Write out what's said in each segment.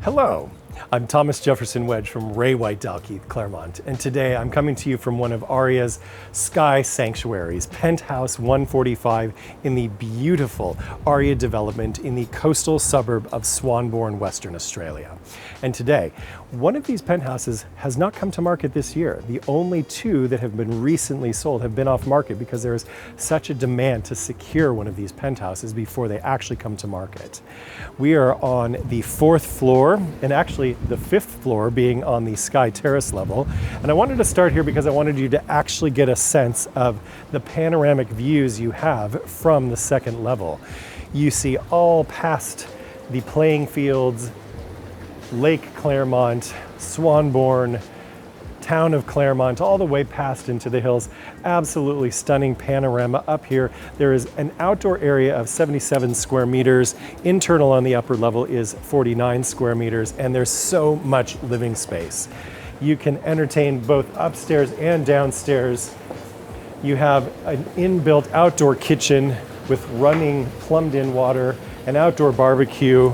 Hello, I'm Thomas Jefferson Wedge from Ray White Dalkeith, Claremont, and today I'm coming to you from one of Aria's sky sanctuaries, Penthouse 145 in the beautiful Aria Development in the coastal suburb of Swanbourne, Western Australia. And today, one of these penthouses has not come to market this year. The only two that have been recently sold have been off market because there is such a demand to secure one of these penthouses before they actually come to market. We are on the 4th floor, and actually the 5th floor being on the sky terrace level. And I wanted to start here because I wanted you to actually get a sense of the panoramic views you have from the 2nd level. You see all past the playing fields, Lake Claremont, Swanbourne, town of Claremont, all the way past into the hills. Absolutely stunning panorama up here. There is an outdoor area of 77 square meters. Internal on the upper level is 49 square meters, and there's so much living space. You can entertain both upstairs and downstairs. You have an inbuilt outdoor kitchen with running plumbed-in water, an outdoor barbecue,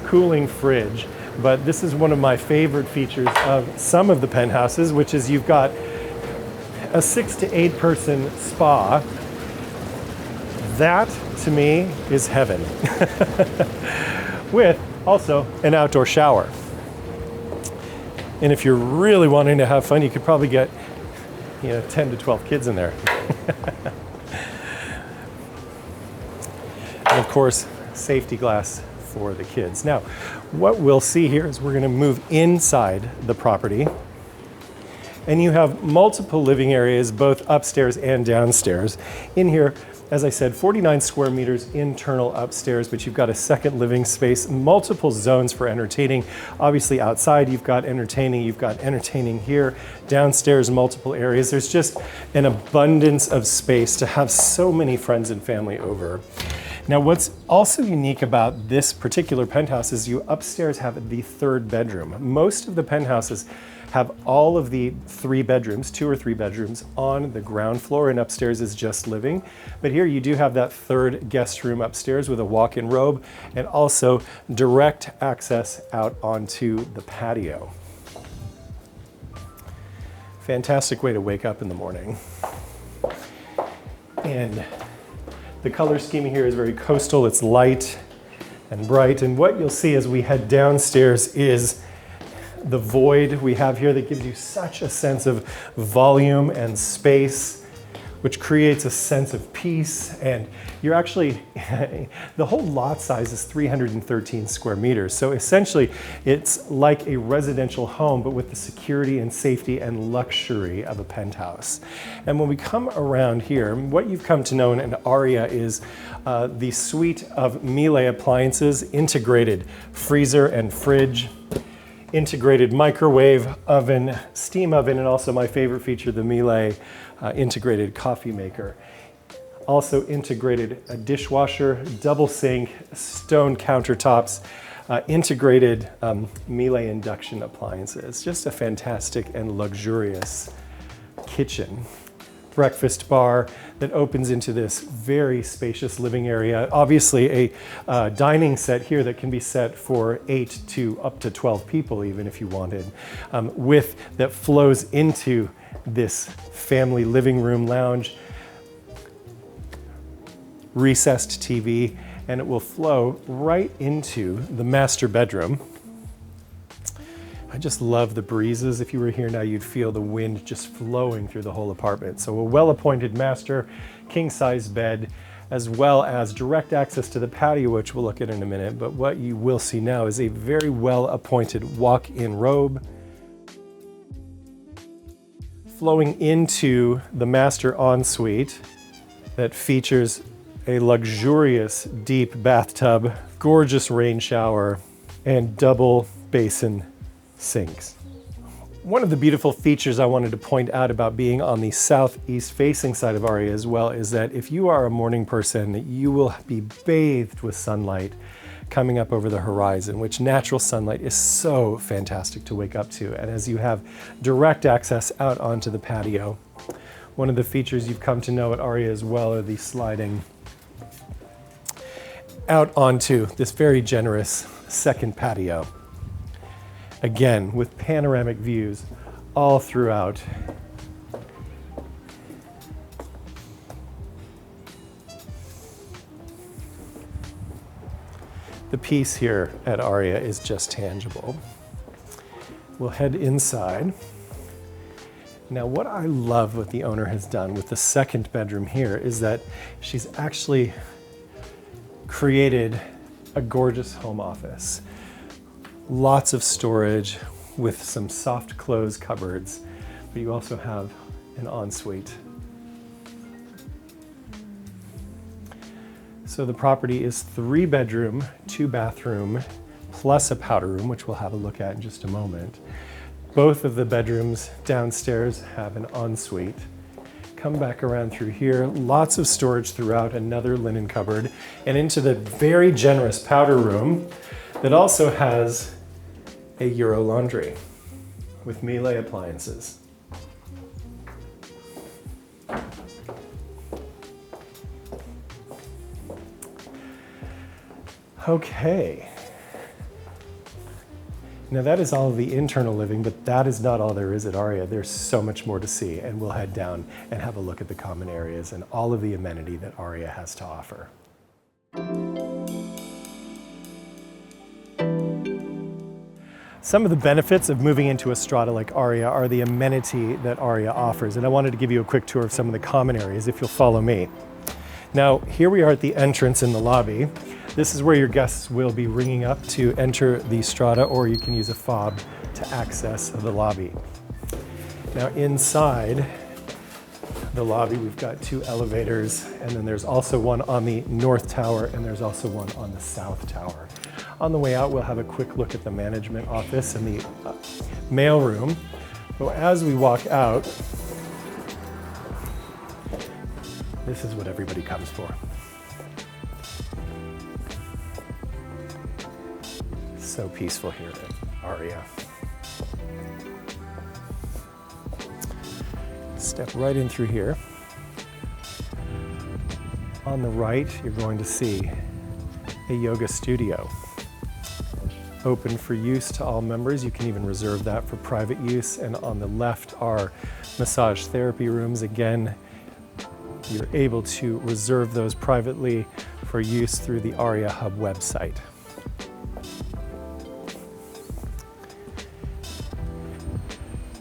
cooling fridge. But this is one of my favorite features of some of the penthouses, which is you've got a 6 to 8 person spa. That, to me, is heaven. With also an outdoor shower. And if you're really wanting to have fun, you could probably get 10 to 12 kids in there. And of course, safety glass for the kids. Now, what we'll see here is we're going to move inside the property, and you have multiple living areas, both upstairs and downstairs. In here, as I said, 49 square meters internal upstairs, but you've got a second living space, multiple zones for entertaining. Obviously outside you've got entertaining here, downstairs multiple areas. There's just an abundance of space to have so many friends and family over. Now, what's also unique about this particular penthouse is you upstairs have the 3rd bedroom. Most of the penthouses have all of the 3 bedrooms, 2 or 3 bedrooms on the ground floor, and upstairs is just living. But here you do have that 3rd guest room upstairs with a walk-in robe and also direct access out onto the patio. Fantastic way to wake up in the morning. And the color scheme here is very coastal. It's light and bright. And what you'll see as we head downstairs is the void we have here that gives you such a sense of volume and space, which creates a sense of peace. And you're actually, the whole lot size is 313 square meters. So essentially it's like a residential home, but with the security and safety and luxury of a penthouse. And when we come around here, what you've come to know in Aria is the suite of Miele appliances, integrated freezer and fridge, integrated microwave oven, steam oven, and also my favorite feature, the Miele integrated coffee maker. Also integrated a dishwasher, double sink, stone countertops, integrated Miele induction appliances. Just a fantastic and luxurious kitchen. Breakfast bar that opens into this very spacious living area. Obviously a dining set here that can be set for 8 to up to 12 people even if you wanted, that flows into this family living room lounge, recessed TV, and it will flow right into the master bedroom. I just love the breezes. If you were here now, you'd feel the wind just flowing through the whole apartment. So a well-appointed master, king-size bed, as well as direct access to the patio, which we'll look at in a minute. But what you will see now is a very well-appointed walk-in robe flowing into the master ensuite that features a luxurious deep bathtub, gorgeous rain shower, and double basin sinks. One of the beautiful features I wanted to point out about being on the southeast facing side of Aria as well is that if you are a morning person, you will be bathed with sunlight coming up over the horizon, which natural sunlight is so fantastic to wake up to. And as you have direct access out onto the patio, one of the features you've come to know at Aria as well are the sliding out onto this very generous second patio. Again, with panoramic views all throughout. The piece here at Aria is just tangible. We'll head inside. Now, what I love what the owner has done with the second bedroom here is that she's actually created a gorgeous home office. Lots of storage with some soft close cupboards, but you also have an ensuite. So the property is 3 bedroom, 2 bathroom, plus a powder room, which we'll have a look at in just a moment. Both of the bedrooms downstairs have an ensuite. Come back around through here, lots of storage throughout, another linen cupboard, and into the very generous powder room that also has a Euro laundry with Miele appliances. Okay. Now that is all of the internal living, but that is not all there is at Aria. There's so much more to see, and we'll head down and have a look at the common areas and all of the amenity that Aria has to offer. Some of the benefits of moving into a strata like Aria are the amenity that Aria offers, and I wanted to give you a quick tour of some of the common areas if you'll follow me. Now, here we are at the entrance in the lobby. This is where your guests will be ringing up to enter the strata, or you can use a fob to access the lobby. Now, inside the lobby, we've got 2 elevators, and then there's also one on the north tower, and there's also one on the south tower. On the way out, we'll have a quick look at the management office and the mail room. So as we walk out, this is what everybody comes for. So peaceful here at Aria. Step right in through here. On the right, you're going to see a yoga studio. Open for use to all members. You can even reserve that for private use. And on the left are massage therapy rooms. Again, you're able to reserve those privately for use through the Aria Hub website.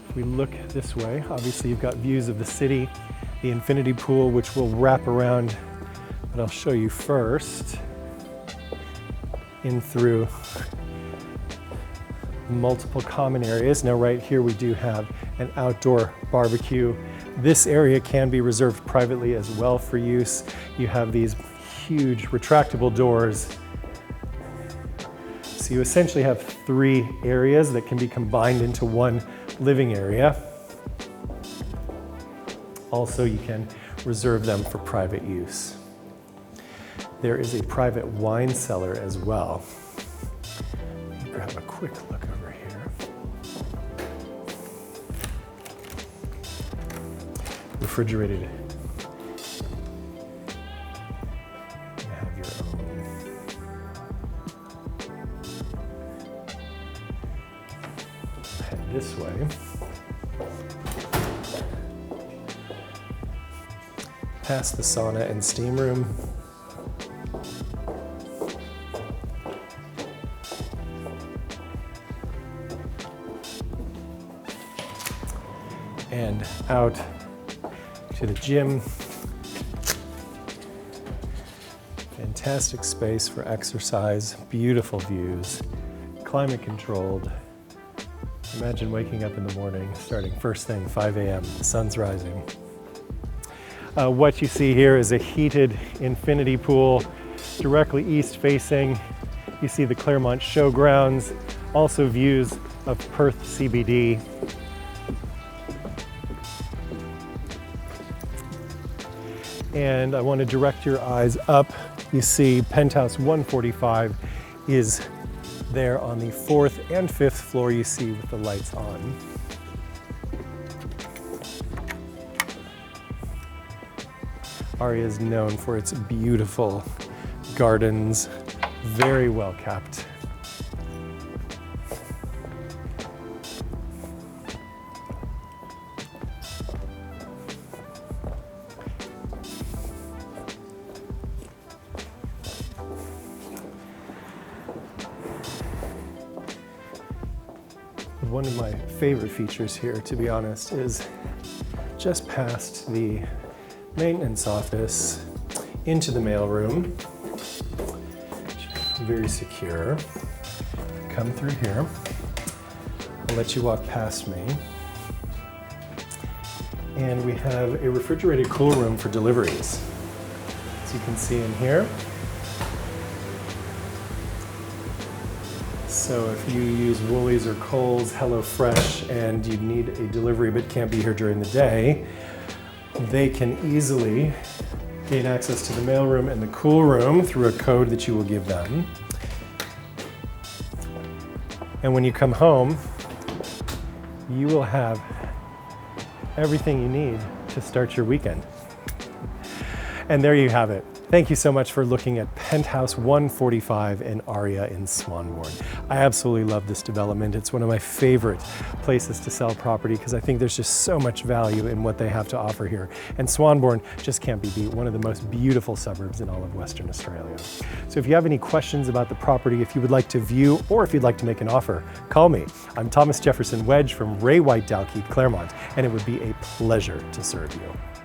If we look this way, obviously you've got views of the city, the infinity pool, which will wrap around, but I'll show you first in through multiple common areas. Now right here we do have an outdoor barbecue. This area can be reserved privately as well for use. You have these huge retractable doors. So you essentially have 3 areas that can be combined into one living area. Also, you can reserve them for private use. There is a private wine cellar as well. Let me grab a quick look over here. Refrigerated. You have your own. Head this way. Past the sauna and steam room. And out to the gym. Fantastic space for exercise, beautiful views, climate controlled. Imagine waking up in the morning, starting first thing, 5 a.m., the sun's rising. What you see here is a heated infinity pool, directly east facing. You see the Claremont Showgrounds, also views of Perth CBD. And I want to direct your eyes up. You see Penthouse 145 is there on the 4th and 5th floor, you see with the lights on. Aria is known for its beautiful gardens, very well kept. One of my favorite features here, to be honest, is just past the maintenance office into the mail room. Very secure. Come through here. I'll let you walk past me. And we have a refrigerated cool room for deliveries. As you can see in here. So if you use Woolies or Kohl's HelloFresh and you need a delivery but can't be here during the day, they can easily gain access to the mailroom and the cool room through a code that you will give them. And when you come home, you will have everything you need to start your weekend. And there you have it. Thank you so much for looking at Penthouse 145 in Aria in Swanbourne. I absolutely love this development. It's one of my favorite places to sell property because I think there's just so much value in what they have to offer here. And Swanbourne just can't be beat, one of the most beautiful suburbs in all of Western Australia. So if you have any questions about the property, if you would like to view, or if you'd like to make an offer, call me. I'm Thomas Jefferson Wedge from Ray White Dalkeith, Claremont, and it would be a pleasure to serve you.